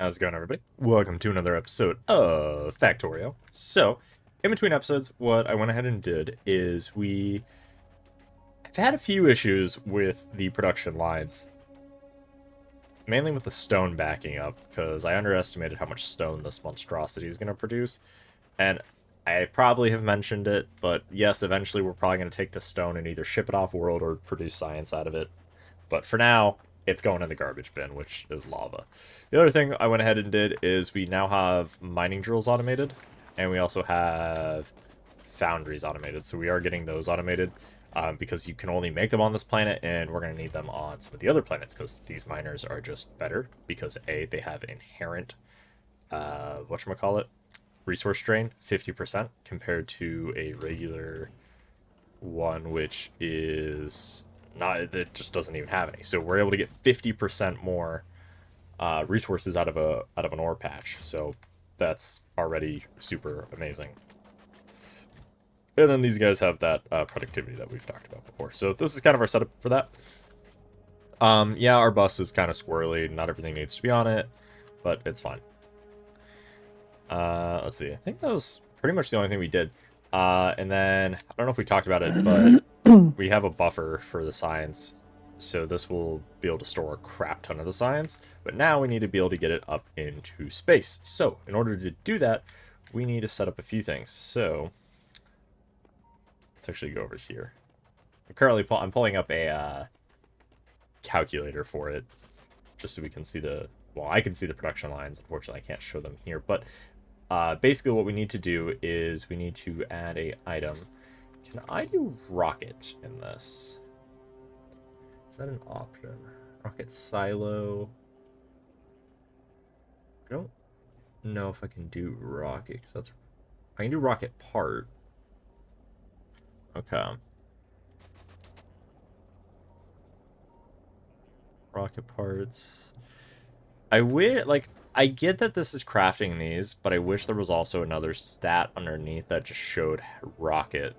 How's it going, everybody? Welcome to another episode of Factorio. So, in between episodes, what I went ahead and did is I've had a few issues with the production lines, mainly with the stone backing up, because I underestimated how much stone this monstrosity is going to produce, and I probably have mentioned it, but yes, eventually we're probably going to take the stone and either ship it off world or produce science out of it. But for now, it's going in the garbage bin, which is lava. The other thing I went ahead and did is we now have mining drills automated, and we also have foundries automated. So we are getting those automated because you can only make them on this planet, and we're going to need them on some of the other planets because these miners are just better because A, they have inherent, whatchamacallit, resource drain, 50% compared to a regular one, which is not, it just doesn't even have any. So we're able to get 50% more resources out of an ore patch. So that's already super amazing. And then these guys have that productivity that we've talked about before. So this is kind of our setup for that. Yeah, our bus is kind of squirrely. Not everything needs to be on it, but it's fine. Let's see. I think that was pretty much the only thing we did. And then, I don't know if we talked about it, but we have a buffer for the science. So this will be able to store a crap ton of the science. But now we need to be able to get it up into space. So, in order to do that, we need to set up a few things. So, let's actually go over here. I'm pulling up a calculator for it. Just so we can see well, I can see the production lines. Unfortunately, I can't show them here. But basically what we need to do is we need to add a item. Can I do rocket in this? Is that an option? Rocket silo. I don't know if I can do rocket, because I can do rocket part. Okay. Rocket parts. I get that this is crafting these, but I wish there was also another stat underneath that just showed rocket,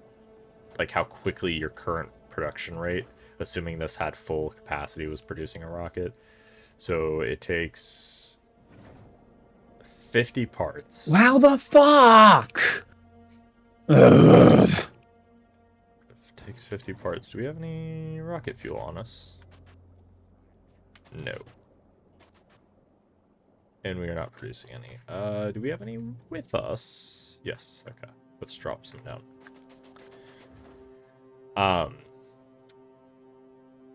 like how quickly your current production rate, assuming this had full capacity, was producing a rocket. So it takes 50 parts. How the fuck? Ugh. It takes 50 parts. Do we have any rocket fuel on us? No. And we are not producing any. Do we have any with us? Yes, okay. Let's drop some down.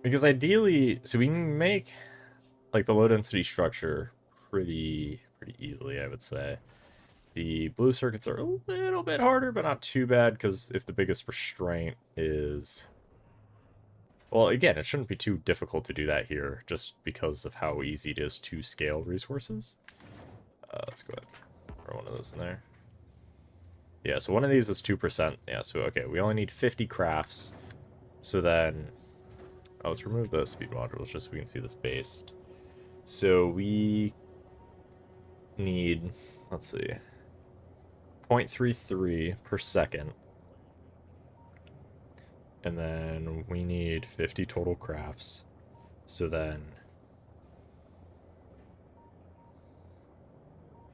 Because ideally, so we can make like the low density structure pretty easily, I would say. The blue circuits are a little bit harder, but not too bad, because if the biggest restraint is... Well, again, it shouldn't be too difficult to do that here, just because of how easy it is to scale resources. Let's go ahead and throw one of those in there. Yeah, so one of these is 2%. Yeah, so okay, we only need 50 crafts. So then... Oh, let's remove the speed modules just so we can see this based. So we need, let's see, 0.33 per second. And then we need 50 total crafts. So then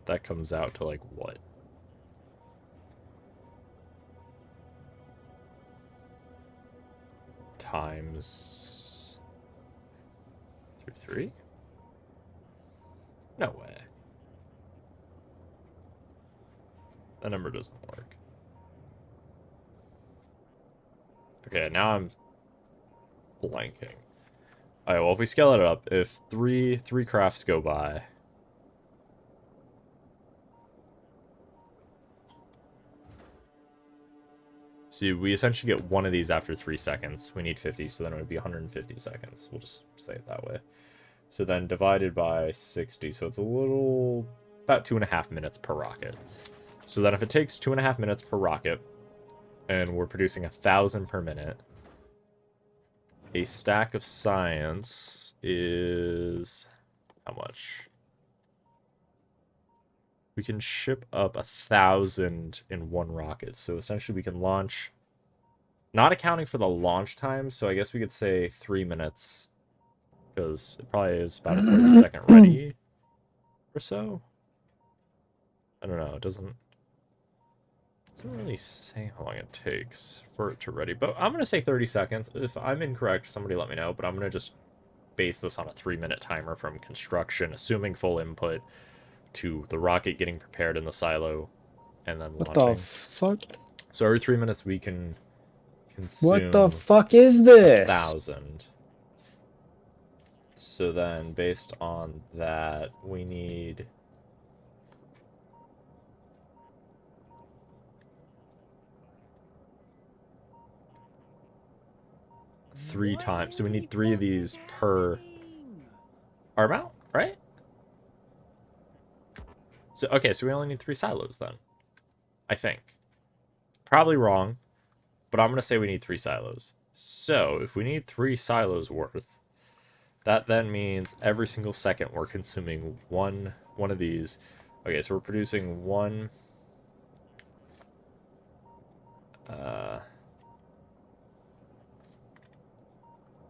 that comes out to like what? Times 3? No way. That number doesn't work. Okay, now I'm blanking. Alright, well, if we scale it up, if three crafts go by... See, we essentially get one of these after 3 seconds. We need 50, so then it would be 150 seconds. We'll just say it that way. So then divided by 60, so it's about 2.5 minutes per rocket. So then if it takes 2.5 minutes per rocket, and we're producing 1,000 per minute, a stack of science is... how much? We can ship up 1,000 in one rocket. So essentially we can launch, not accounting for the launch time, so I guess we could say 3 minutes, because it probably is about a 30-second ready. or so. I don't know, it doesn't really say how long it takes for it to ready, but I'm gonna say 30 seconds. If I'm incorrect, somebody let me know, but I'm gonna just base this on a 3-minute timer from construction, assuming full input, to the rocket getting prepared in the silo, and then What launching. the fuck? So every 3 minutes we can consume What the fuck is this? 1,000. So then, based on that, we need 3 times. So we need 3 of these per our amount, right? So, okay, so we only need 3 silos then. I think. Probably wrong, but I'm going to say we need 3 silos. So, if we need 3 silos worth, that then means every single second we're consuming one of these. Okay, so we're producing one...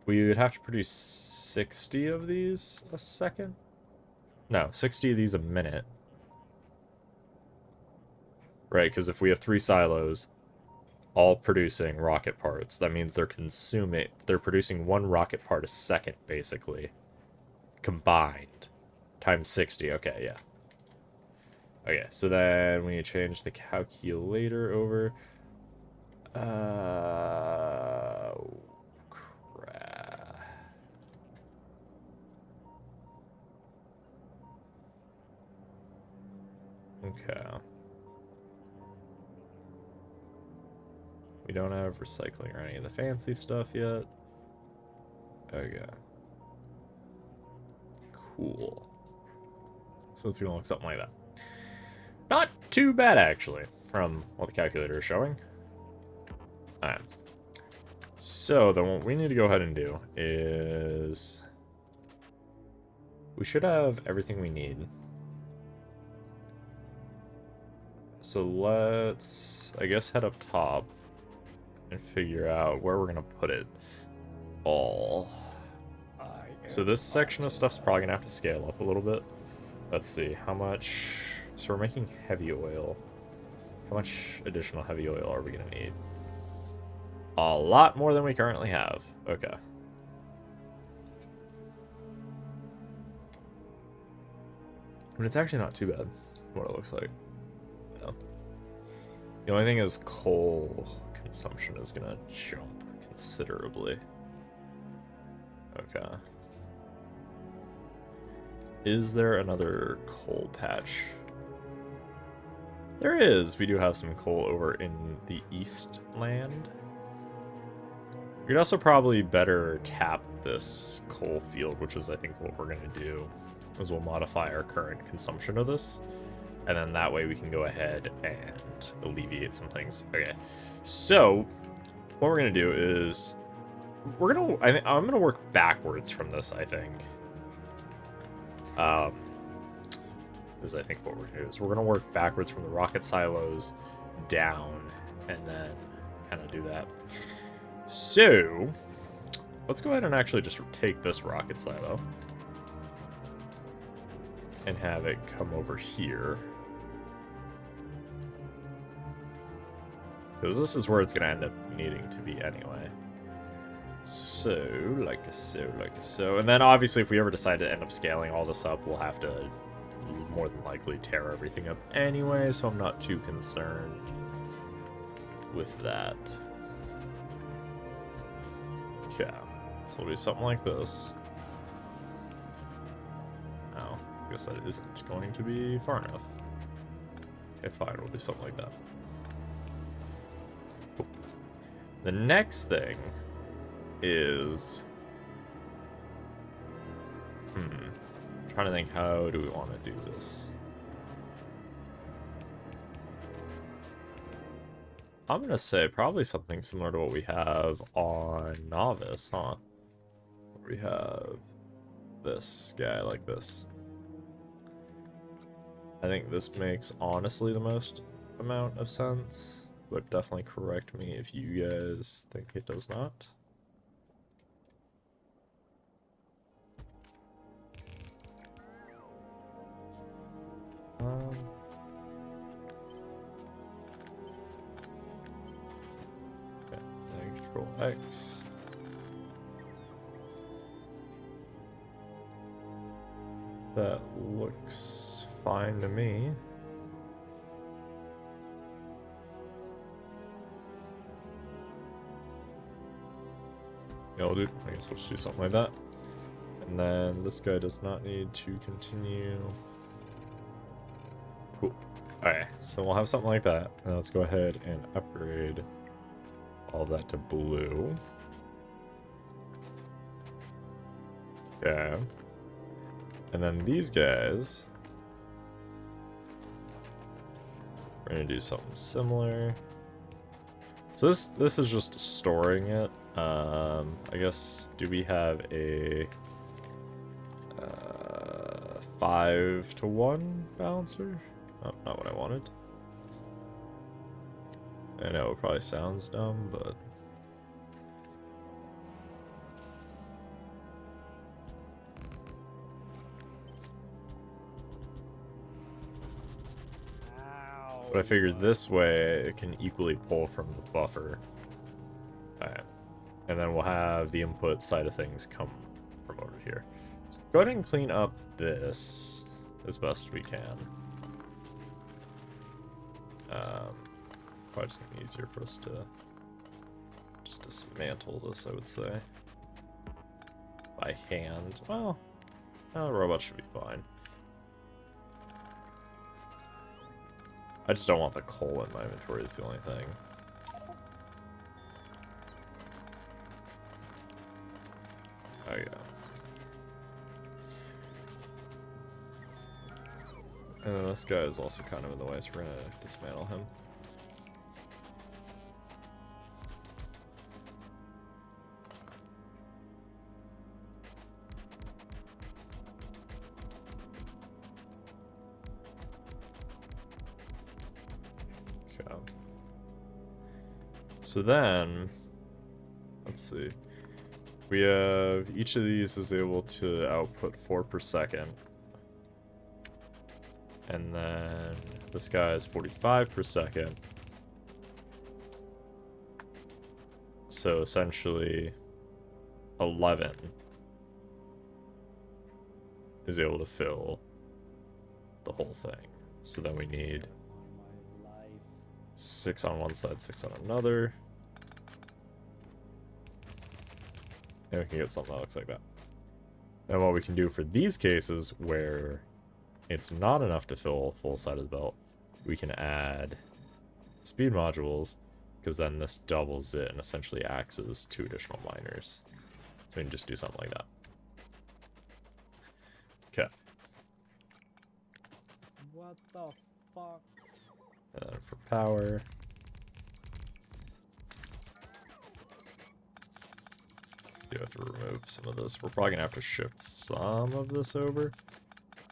we would have to produce 60 of these a second? No, 60 of these a minute. Right, because if we have 3 silos, all producing rocket parts, that means they're producing 1 rocket part a second, basically. Combined. Times 60, okay, yeah. Okay, so then we need to change the calculator over. Crap. Okay. We don't have recycling or any of the fancy stuff yet. Okay. Cool. So it's gonna look something like that. Not too bad, actually, from what the calculator is showing. Alright. So, then what we need to go ahead and do is... we should have everything we need. So let's, I guess, head up top and figure out where we're going to put it all. So this section of stuff's probably going to have to scale up a little bit. Let's see, how much... so we're making heavy oil. How much additional heavy oil are we going to need? A lot more than we currently have. Okay. But it's actually not too bad, what it looks like. Yeah. The only thing is coal consumption is going to jump considerably. Okay. Is there another coal patch? There is. We do have some coal over in the East land. We could also probably better tap this coal field, which is, I think, what we're going to do, is we'll modify our current consumption of this, and then that way we can go ahead and alleviate some things. Okay, so what we're going to do is I'm going to work backwards from this, I think. Is I think what we're going to do is we're going to work backwards from the rocket silos down, and then kind of do that. So, let's go ahead and actually just take this rocket silo and have it come over here. Because this is where it's going to end up needing to be anyway. So, like so. And then obviously if we ever decide to end up scaling all this up, we'll have to more than likely tear everything up anyway, so I'm not too concerned with that. Okay, so we'll do something like this. Oh, I guess that isn't going to be far enough. Okay, fine, we'll do something like that. Cool. The next thing is... I'm trying to think, how do we want to do this? I'm going to say probably something similar to what we have on Novice, huh? We have this guy like this. I think this makes honestly the most amount of sense, but definitely correct me if you guys think it does not. Control X. That looks fine to me. Yeah, dude, I guess we'll just do something like that. And then this guy does not need to continue. Cool. Alright, so we'll have something like that. Now let's go ahead and upgrade all that to blue. Okay. And then these guys, we're gonna do something similar. So this is just storing it. I guess, do we have a 5-to-1 balancer? Oh, not what I wanted. I know it probably sounds dumb, but I figured this way it can equally pull from the buffer. Alright. And then we'll have the input side of things come from over here. So go ahead and clean up this as best we can. Probably just gonna be easier for us to just dismantle this, I would say. By hand. Well, the robot should be fine. I just don't want the coal in my inventory is the only thing. There you go. And then this guy is also kind of in the way, so we're gonna dismantle him. Okay. So then, let's see. We have, each of these is able to output 4 per second. And then this guy is 45 per second. So essentially 11 is able to fill the whole thing. So then we need 6 on one side, 6 on another. And we can get something that looks like that. And what we can do for these cases where it's not enough to fill a full side of the belt, we can add speed modules, because then this doubles it and essentially acts as 2 additional miners. So we can just do something like that. Okay. What the fuck? And then for power, you have to remove some of this. We're probably gonna have to shift some of this over.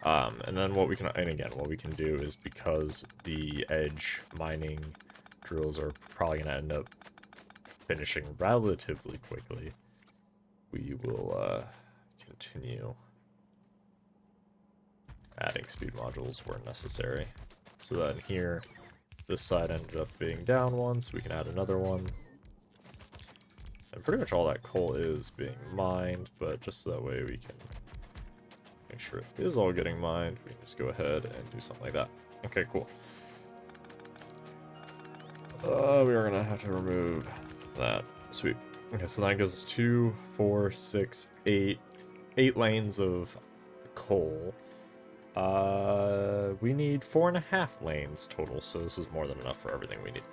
And then what we can, and again, what we can do is, because the edge mining drills are probably gonna end up finishing relatively quickly, we will continue adding speed modules where necessary. So then here, this side ended up being down one, so we can add another one. And pretty much all that coal is being mined, but just so that way we can make sure it is all getting mined, we can just go ahead and do something like that. Okay, cool. We are gonna have to remove that. Sweet. Okay, so that gives us 2, 4, 6, 8. 8 lanes of coal. We need 4.5 lanes total, so this is more than enough for everything we need.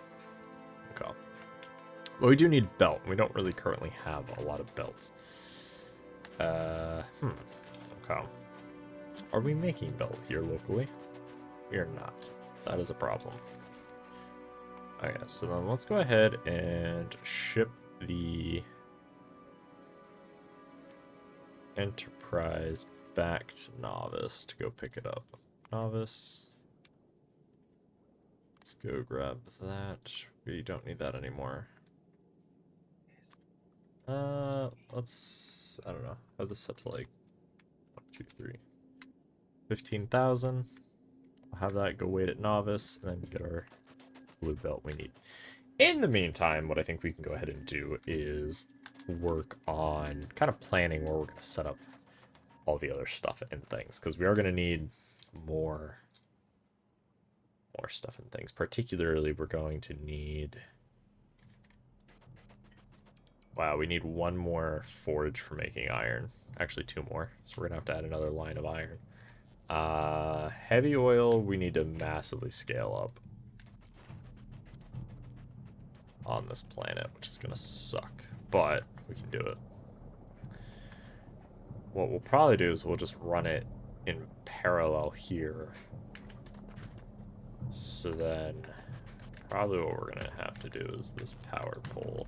Okay. Well, we do need belt. We don't really currently have a lot of belts. Okay. Are we making belt here locally? We are not. That is a problem. Okay, so then let's go ahead and ship the Enterprise back to Novice to go pick it up. Novice. Let's go grab that. We don't need that anymore. Let's, I don't know, have this set to like 1, 2, 3. 15,000. We'll have that go wait at Novice, and then get our blue belt we need. In the meantime, what I think we can go ahead and do is work on kind of planning where we're going to set up all the other stuff and things, because we are going to need more stuff and things. Particularly, we're going to need... Wow, we need one more forge for making iron. Actually, two more. So we're going to have to add another line of iron. Heavy oil, we need to massively scale up on this planet, which is going to suck. But we can do it. What we'll probably do is we'll just run it in parallel here. So then, probably what we're going to have to do is this power pole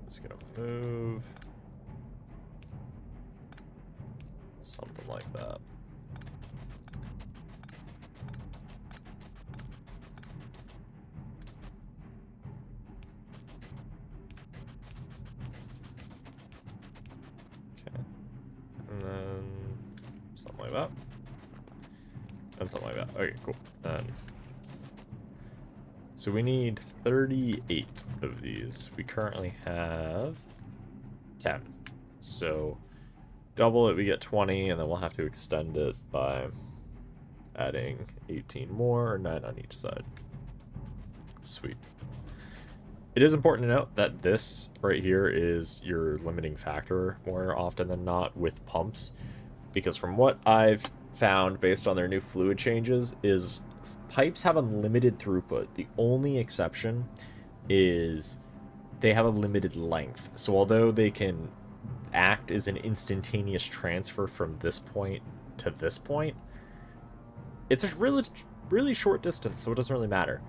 is going to move. Something like that. Okay. And then something like that. And something like that. Okay, cool. So we need 38 of these. We currently have 10. So double it, we get 20, and then we'll have to extend it by adding 18 more, or 9 on each side. Sweet. It is important to note that this right here is your limiting factor more often than not with pumps, because from what I've found based on their new fluid changes is pipes have unlimited throughput. The only exception is they have a limited length. So although they can act as an instantaneous transfer from this point to this point, it's a really short distance, so it doesn't really matter.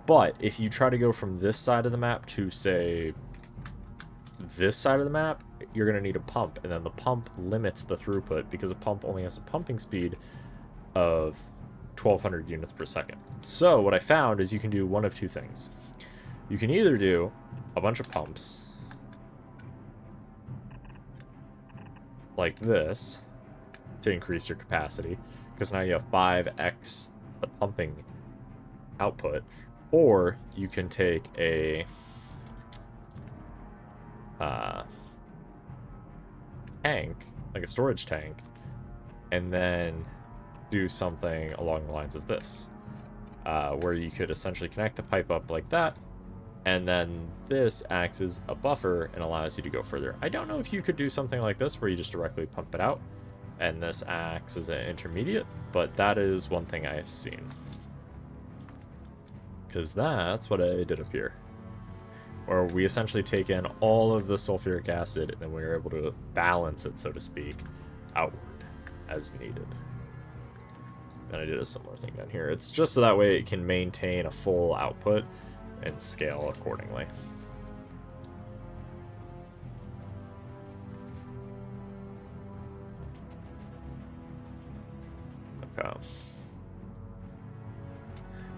But if you try to go from this side of the map to, say, this side of the map, you're going to need a pump, and then the pump limits the throughput because a pump only has a pumping speed of 1,200 units per second. So what I found is you can do one of two things. You can either do a bunch of pumps like this to increase your capacity, because now you have 5x the pumping output, or you can take a tank, like a storage tank, and then do something along the lines of this, where you could essentially connect the pipe up like that, and then this acts as a buffer and allows you to go further. I don't know if you could do something like this where you just directly pump it out and this acts as an intermediate, but that is one thing I have seen, because that's what I did up here, where we essentially take in all of the sulfuric acid and then we're able to balance it, so to speak, outward as needed. And I did a similar thing down here. It's just so that way it can maintain a full output and scale accordingly. Okay.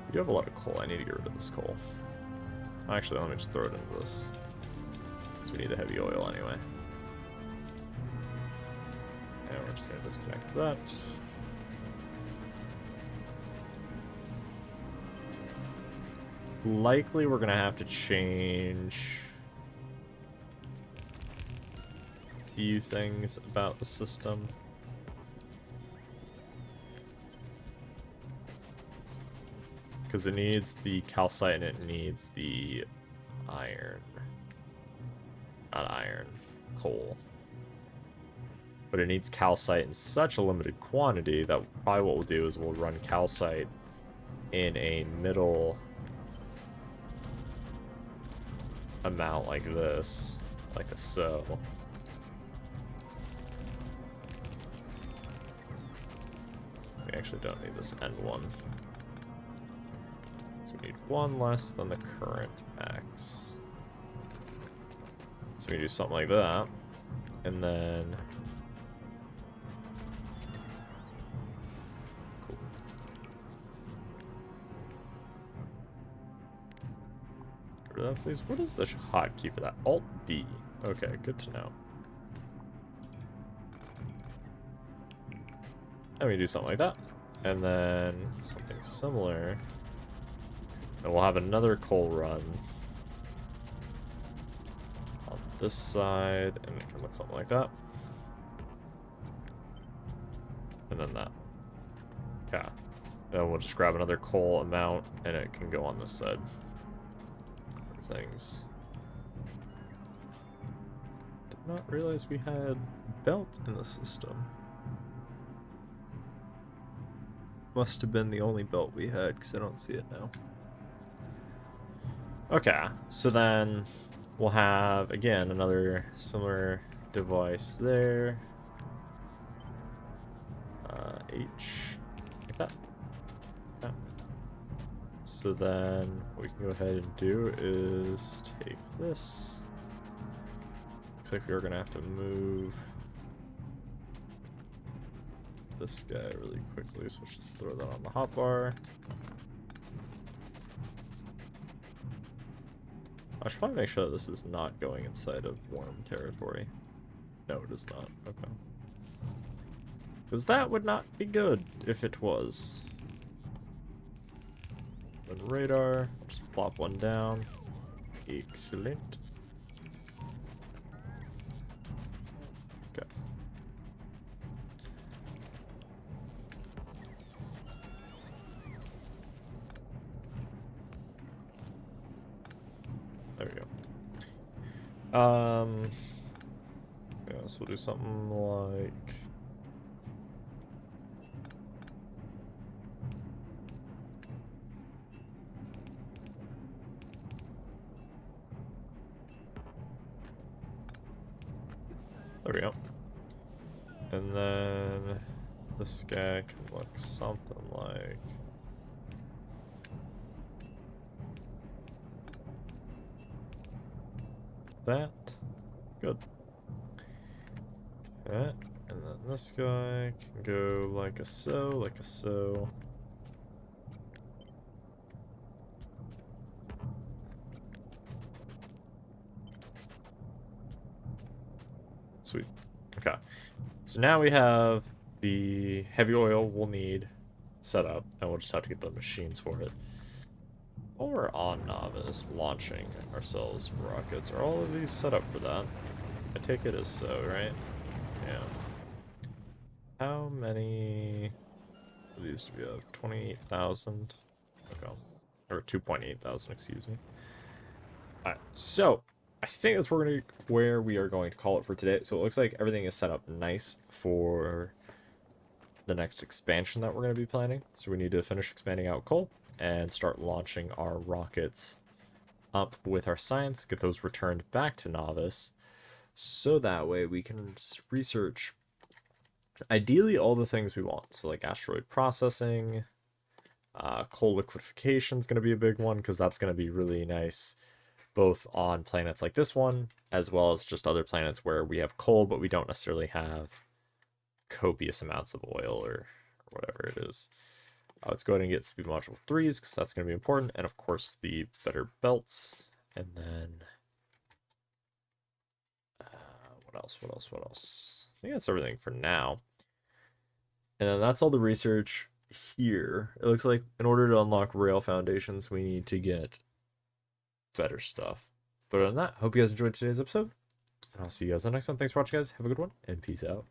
We do have a lot of coal. I need to get rid of this coal. Actually, let me just throw it into this, because we need the heavy oil anyway. And we're just going to disconnect that. Likely we're going to have to change a few things about the system. Because it needs the calcite and it needs the iron. Not iron, coal. But it needs calcite in such a limited quantity that probably what we'll do is we'll run calcite in a middle amount like this, like a so. We actually don't need this end one. So we need one less than the current max. So we do something like that. And then... Cool. Get rid of that, please. What is the hotkey for that? Alt-D. Okay, good to know. And we do something like that. And then something similar. And we'll have another coal run this side, and it can look something like that. And then that. Yeah. And we'll just grab another coal amount, and it can go on this side. For things. Did not realize we had belt in the system. Must have been the only belt we had, because I don't see it now. Okay, so then we'll have, again, another similar device there. H, like that. Yeah. So then what we can go ahead and do is take this. Looks like we're gonna have to move this guy really quickly, so let's just throw that on the hotbar. I should probably make sure that this is not going inside of worm territory. No, it is not. Okay. Because that would not be good if it was. Then radar, just plop one down. Excellent. Okay. There we go. Yeah, so we'll do something like... There we go. And then this guy can look something like... that. Good. Okay. And then this guy can go like a so, like a so. Sweet. Okay. So now we have the heavy oil we'll need set up, and we'll just have to get the machines for it. While we're on Novice launching ourselves rockets, are all of these set up for that? I take it as so, right? Yeah. How many of these do we have? 28,000? Okay. Or 2.8 thousand, excuse me. Alright, so I think that's where we are going to call it for today. So it looks like everything is set up nice for the next expansion that we're going to be planning. So we need to finish expanding out coal and start launching our rockets up with our science, get those returned back to Novice, so that way we can research ideally all the things we want. So like asteroid processing, coal liquefaction is going to be a big one, because that's going to be really nice both on planets like this one, as well as just other planets where we have coal, but we don't necessarily have copious amounts of oil or whatever it is. Let's go ahead and get speed module 3s, because that's going to be important, and of course the better belts. And then what else? I think that's everything for now. And then that's all the research here. It looks like in order to unlock rail foundations, we need to get better stuff. But other than that, hope you guys enjoyed today's episode, and I'll see you guys in the next one. Thanks for watching, guys. Have a good one, and peace out.